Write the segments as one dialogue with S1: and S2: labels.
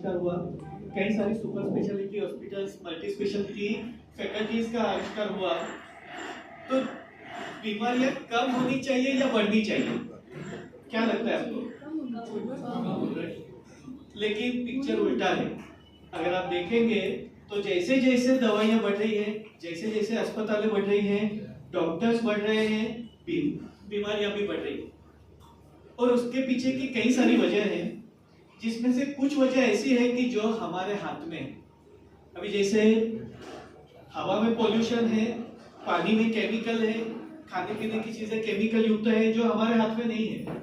S1: आविष्कार हुआ, कई सारी super speciality hospitals, multi speciality faculties का आविष्कार हुआ। तो बीमारियां कम होनी चाहिए या बढ़नी चाहिए, क्या लगता है आपको? लेकिन पिक्चर उल्टा है। अगर आप देखेंगे तो जैसे जैसे दवाइयां बढ़ रही है, जैसे जैसे अस्पतालें बढ़ रही हैं, डॉक्टर्स बढ़ रहे हैं, बीमारियां भी बढ़ रही है। और उसके पीछे की कई सारी वजह है, जिसमें से कुछ वजह ऐसी है कि जो हमारे हाथ में है। अभी जैसे हवा में पोल्यूशन है, पानी में केमिकल है, खाने पीने की चीजें केमिकल युक्त है, जो हमारे हाथ में नहीं है।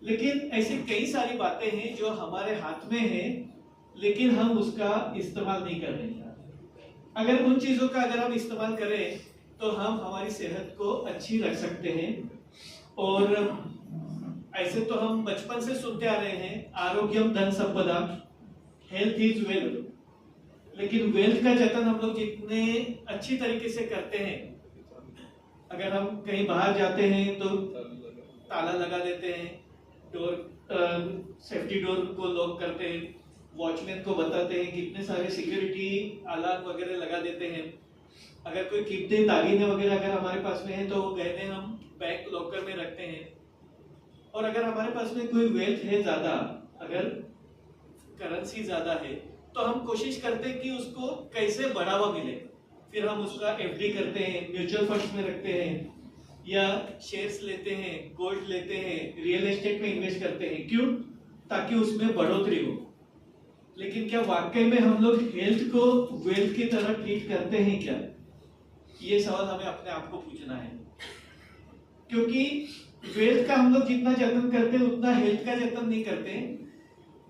S1: लेकिन ऐसी कई सारी बातें हैं जो हमारे हाथ में है, लेकिन हम उसका इस्तेमाल नहीं कर रहे हैं। अगर उन चीजों का अगर हम इस्तेमाल करें तो हम हमारी सेहत को अच्छी रख सकते हैं। और ऐसे तो हम बचपन से सुनते आ रहे हैं, आरोग्यम धन संपदा, हेल्थ इज वेल्थ। लेकिन वेल्थ का जतन हम लोग जितने अच्छी तरीके से करते हैं, अगर हम कहीं बाहर जाते हैं तो ताला लगा देते हैं, डोर सेफ्टी डोर को लॉक करते हैं, वॉचमैन को बताते हैं, कितने सारे सिक्योरिटी अलार्म वगैरह लगा देते हैं। अगर कोई कीमती दागिने वगैरह अगर हमारे पास में है तो वो गहने हम बैंक लॉकर में रखते हैं। और अगर हमारे पास में कोई वेल्थ है ज्यादा, अगर करेंसी ज्यादा है, तो हम कोशिश करते हैं कि उसको कैसे बढ़ावा मिले। फिर हम उसका एफडी करते हैं, म्यूचुअल फंड्स में रखते हैं, या शेयर्स लेते हैं, गोल्ड लेते हैं, रियल एस्टेट में इन्वेस्ट करते हैं। क्यों? ताकि उसमें बढ़ोतरी हो। लेकिन क्या वाकई में हम लोग हेल्थ को वेल्थ की तरह ट्रीट करते हैं क्या? ये सवाल हमें अपने आप को पूछना है। क्योंकि वेल्थ का हम लोग जितना जतन करते हैं उतना हेल्थ का जतन नहीं करते।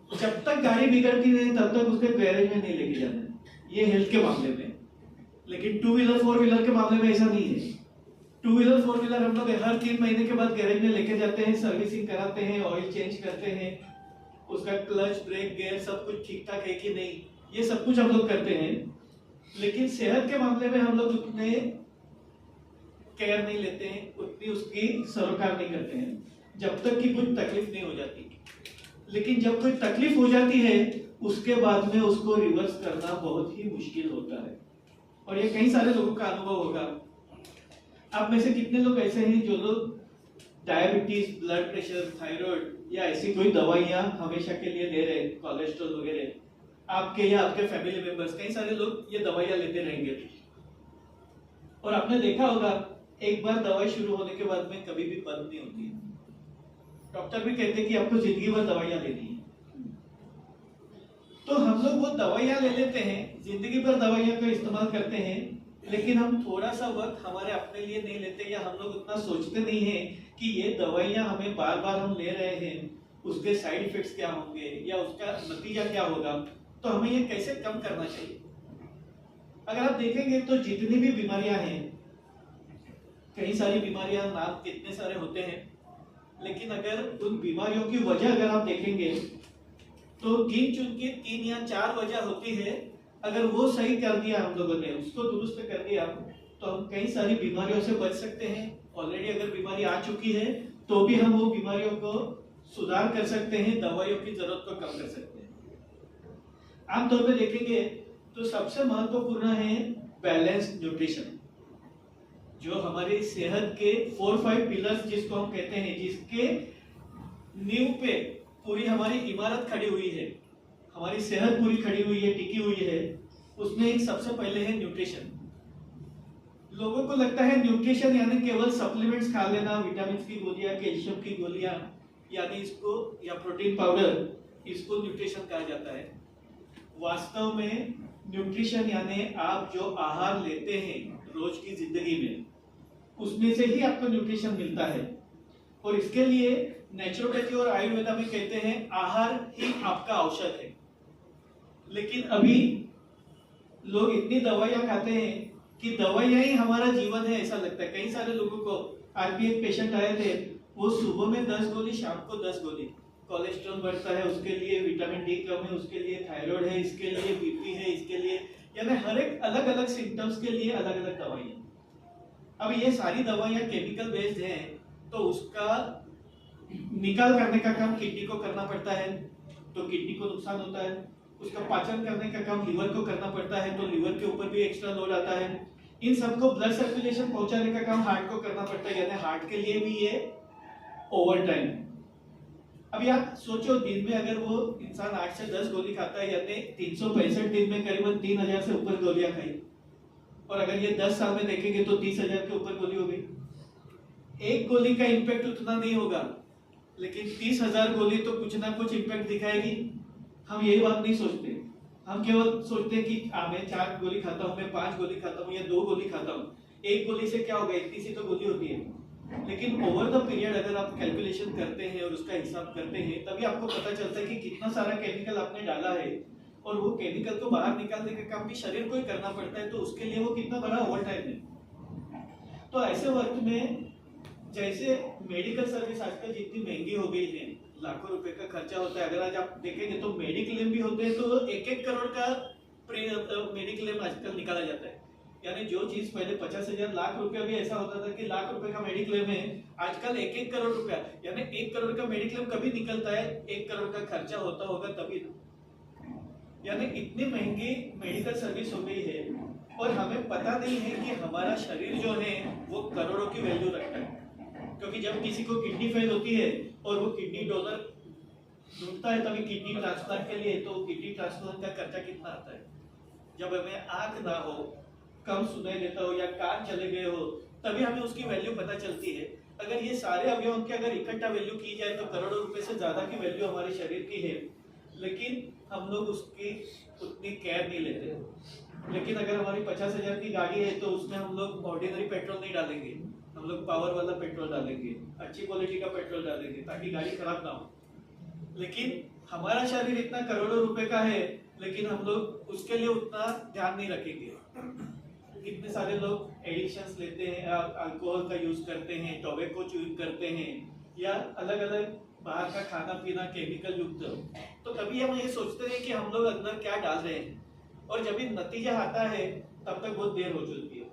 S1: जब तक गाड़ी बिगड़ती नहीं तब तक उसके गैरेज में नहीं लेके जाना, ये हेल्थ के मामले में। लेकिन टू व्हीलर फोर व्हीलर के मामले में ऐसा नहीं है। टू व्हीलर फोर व्हीलर हम लोग हर 3 महीने के बाद गैरेज में लेके जाते हैं, सर्विसिंग कराते हैं, ऑयल चेंज करते हैं, उसका क्लच ब्रेक गियर सब कुछ ठीक ठाक है कि नहीं, ये सब कुछ हम लोग करते हैं। लेकिन सेहत के मामले में हम लोग उतने केयर नहीं लेते हैं, उतनी उसकी सरोकार नहीं करते हैं, जब तक कि कुछ तकलीफ नहीं हो जाती। लेकिन जब कोई तकलीफ हो जाती है उसके बाद में उसको रिवर्स करना बहुत ही मुश्किल होता है। और ये कई सारे लोगों का अनुभव होगा। आप में से कितने लोग ऐसे हैं जो लोग डायबिटीज, ब्लड प्रेशर, थायराइड या ऐसी कोई दवाइयां हमेशा के लिए ले रहे हैं, कोलेस्ट्रॉल वगैरह, आपके या आपके फैमिली मेंबर्स, कई सारे लोग ये दवाइयां लेते रहेंगे। और आपने देखा होगा एक बार दवाई शुरू होने के बाद में कभी भी बंद नहीं होती है। डॉक्टर भी कहते हैं कि आपको जिंदगी भर दवाइयां लेनी है। तो हम लोग वो दवाइयां ले लेते हैं, जिंदगी भर दवाइयां का इस्तेमाल करते हैं, लेकिन हम थोड़ा सा वक्त हमारे अपने लिए नहीं लेते, या हम लोग उतना सोचते नहीं है कि ये दवाइयां हमें बार बार हम ले रहे हैं, उसके साइड इफेक्ट्स क्या होंगे या उसका नतीजा क्या होगा, तो हमें ये कैसे कम करना चाहिए। अगर आप देखेंगे तो जितनी भी बीमारियां हैं, कई सारी बीमारियां, नाम कितने सारे होते हैं, लेकिन अगर उन बीमारियों की वजह अगर आप देखेंगे तो गिन चुन के 3 या 4 वजह होती है। अगर वो सही कर दिया हम लोगों ने, उसको दुरुस्त कर दिया, तो हम कई सारी बीमारियों से बच सकते हैं। ऑलरेडी अगर बीमारी आ चुकी है तो भी हम वो बीमारियों को सुधार कर सकते हैं, दवाइयों की जरूरत को कम कर सकते हैं। आमतौर पर देखेंगे तो सबसे महत्वपूर्ण है बैलेंस न्यूट्रिशन, जो हमारी सेहत के 4-5 पिलर्स जिसको हम कहते हैं, जिसके नींव पे पूरी हमारी इमारत खड़ी हुई है, हमारी सेहत पूरी खड़ी हुई है, टिकी हुई है। उसमें एक सबसे पहले है न्यूट्रिशन। लोगों को लगता है न्यूट्रिशन यानी केवल सप्लीमेंट्स खा लेना, विटामिन की गोलियां, कैल्शियम की गोलियां, यानी इसको, या प्रोटीन पाउडर, इसको न्यूट्रिशन कहा जाता है। वास्तव में न्यूट्रिशन यानी आप जो आहार लेते हैं रोज की जिंदगी में, उसमें से ही आपको न्यूट्रिशन मिलता है। और इसके लिए नेचुरोपैथी और आयुर्वेदा में कहते हैं आहार ही आपका औषध है। लेकिन अभी लोग इतनी दवाइयां खाते हैं कि दवाइयां ही हमारा जीवन है ऐसा लगता है। कई सारे लोगों को, आरपी एक पेशेंट आए थे, वो सुबह में 10 गोली, शाम को 10 गोली, कोलेस्ट्रॉल बढ़ता है उसके लिए, विटामिन डी कम है उसके लिए, थायराइड है इसके लिए, बीपी है इसके लिए, यानी हर एक अलग अलग सिम्टम्स के लिए अलग अलग दवाइयां। अब ये सारी दवाइयां केमिकल बेस्ड हैं, तो उसका निकाल करने का काम किडनी को करना पड़ता है, तो किडनी को नुकसान होता है। उसका पाचन करने का काम लीवर को करना पड़ता है, तो लीवर के ऊपर भी एक्स्ट्रा लोड आता है। इन सबको ब्लड सर्कुलेशन पहुंचाने का काम हार्ट को करना पड़ता है, यानी हार्ट के लिए भी ये ओवर टाइम। अब आप सोचो, दिन में अगर वो इंसान 8 से 10 गोली खाता है, यानी 365 दिन में करीबन 3000 से ऊपर गोलियां खाई, और अगर ये 10 साल में देखेंगे तो 30,000 के ऊपर गोली हो गई। एक गोली का इम्पैक्ट उतना नहीं होगा, लेकिन 30,000 गोली तो कुछ ना कुछ इम्पैक्ट दिखाएगी। हम यही बात नहीं सोचते, हम केवल सोचते हैं कि मैं 4 गोली खाता हूँ, मैं 5 गोली खाता हूँ या 2 गोली खाता हूँ, एक गोली से क्या होगा, इतनी सी तो गोली होती है। लेकिन ओवर द पीरियड अगर आप कैलकुलेशन करते हैं और उसका हिसाब करते हैं, तभी आपको पता चलता है कि कितना सारा केमिकल आपने डाला है, और वो केमिकल को बाहर निकालने का काम भी शरीर को ही करना पड़ता है, तो उसके लिए वो कितना बड़ा ओवर टाइम है। तो ऐसे वक्त में जैसे मेडिकल सर्विस आजकल जितनी महंगी हो गई है, लाखों रुपए का खर्चा होता है। अगर आज आप देखेंगे तो मेडिक्लेम भी होते हैं, तो 1-1 करोड़ का मेडिक्लेम आजकल निकाला जाता है। यानी जो चीज पहले 50,000 लाख रुपया भी ऐसा होता था कि लाख रुपए का मेडिक्लेम है, आजकल 1-1 करोड़ रुपया, यानी 1 करोड़ का मेडिक्लेम कभी निकलता है, 1 करोड़ का खर्चा होता होगा तभी। यानी इतनी महंगी मेडिकल सर्विस हो गई है, और हमें पता नहीं है कि हमारा शरीर जो है वो करोड़ों की वैल्यू रखता है। क्योंकि जब किसी को किडनी फेल होती है और वो किडनी डोनर ढूंढता है तभी किडनी ट्रांसप्लांट के लिए, तो किडनी ट्रांसप्लांट का खर्चा कितना आता है। जब हमें आंख ना हो, कम सुनाई देता हो या कान चले गए हो, तभी हमें उसकी वैल्यू पता चलती है। अगर ये सारे अवयवों की अगर इकट्ठा वैल्यू की जाए तो करोड़ों रुपए से ज्यादा की वैल्यू हमारे शरीर की है, लेकिन हम लोग उसकी उतनी केयर नहीं लेते। लेकिन अगर हमारी 50,000 की गाड़ी है तो उसमें हम लोग ऑर्डिनरी पेट्रोल नहीं डालेंगे, हम लोग पावर वाला पेट्रोल डालेंगे, अच्छी क्वालिटी का पेट्रोल डालेंगे ताकि गाड़ी खराब ना हो। लेकिन हमारा शरीर इतना करोड़ों रुपए का है, लेकिन हम लोग उसके लिए उतना ध्यान नहीं रखेंगे। कितने सारे लोग एडिक्शंस लेते हैं, अल्कोहल का यूज करते हैं, टोबैको यूज करते हैं, या अलग अलग बाहर का खाना पीना केमिकल युक्त। तो कभी हम ये सोचते हैं कि हम लोग अंदर क्या डाल रहे हैं, और जब भी नतीजा आता है तब तक बहुत देर हो चुकी है।